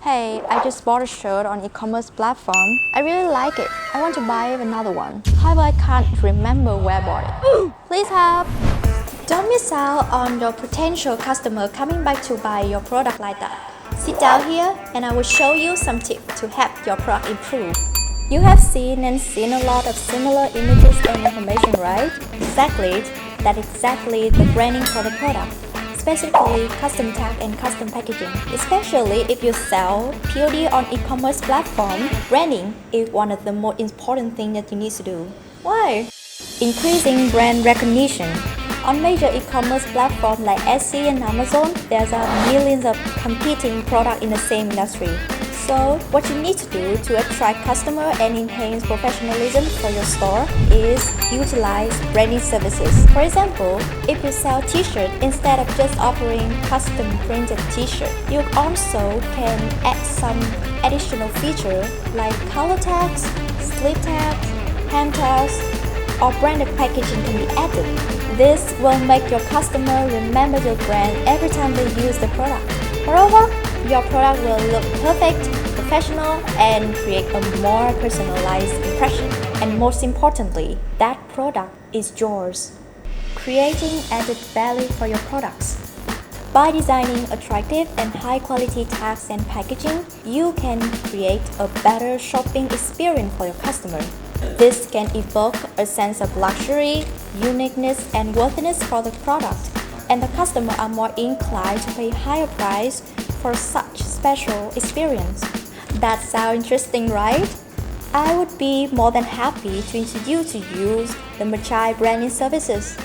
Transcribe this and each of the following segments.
Hey, I just bought a shirt on e-commerce platform. I really like it. I want to buy another one. However, I can't remember where I bought it. Please help! Don't miss out on your potential customer coming back to buy your product like that. Sit down here and I will show you some tips to help your product improve. You have seen a lot of similar images and information, right? Exactly. That's exactly the branding for the product. Specifically custom tag and custom packaging. Especially if you sell purely on e-commerce platform, branding is one of the most important things that you need to do. Why? Increasing brand recognition. On major e-commerce platforms like Etsy and Amazon, there are millions of competing products in the same industry. So, what you need to do to attract customers and enhance professionalism for your store is utilize branding services. For example, if you sell t-shirts instead of just offering custom printed t-shirt, you also can add some additional features like color tags, sleeve tags, hand tags, or branded packaging can be added. This will make your customer remember your brand every time they use the product. Moreover, your product will look perfect, professional, and create a more personalized impression. And most importantly, that product is yours. Creating added value for your products. By designing attractive and high-quality tags and packaging, you can create a better shopping experience for your customer. This can evoke a sense of luxury, uniqueness, and worthiness for the product, and the customer are more inclined to pay higher price for such special experience. That sounds interesting, right? I would be more than happy to introduce to you the Machai branding services.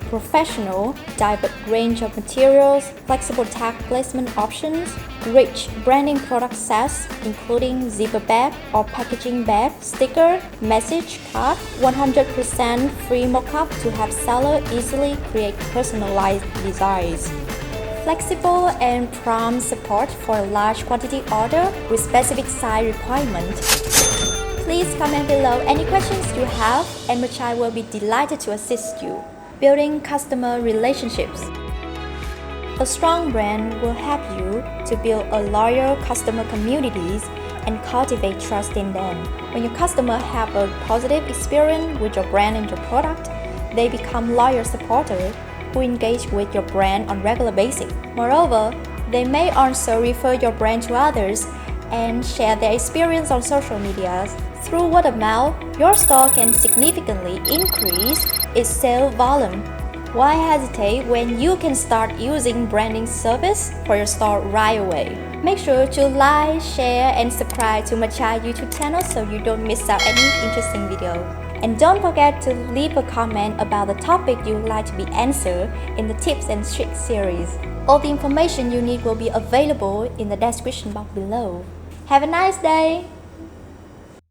Professional, diverse range of materials, flexible tag placement options, rich branding product sets including zipper bag or packaging bag, sticker, message card, 100% free mockup to have seller easily create personalized designs. Flexible and prompt support for a large quantity order with specific size requirements. Please comment below any questions you have and Machai will be delighted to assist you. Building customer relationships. A strong brand will help you to build a loyal customer communities and cultivate trust in them. When your customers have a positive experience with your brand and your product, they become loyal supporters who engage with your brand on regular basis. Moreover, they may also refer your brand to others and share their experience on social media. Through word of mouth, your store can significantly increase its sales volume. Why hesitate when you can start using branding service for your store right away? Make sure to like, share, and subscribe to Machai YouTube channel so you don't miss out any interesting video. And don't forget to leave a comment about the topic you would like to be answered in the Tips and Tricks series. All the information you need will be available in the description box below. Have a nice day!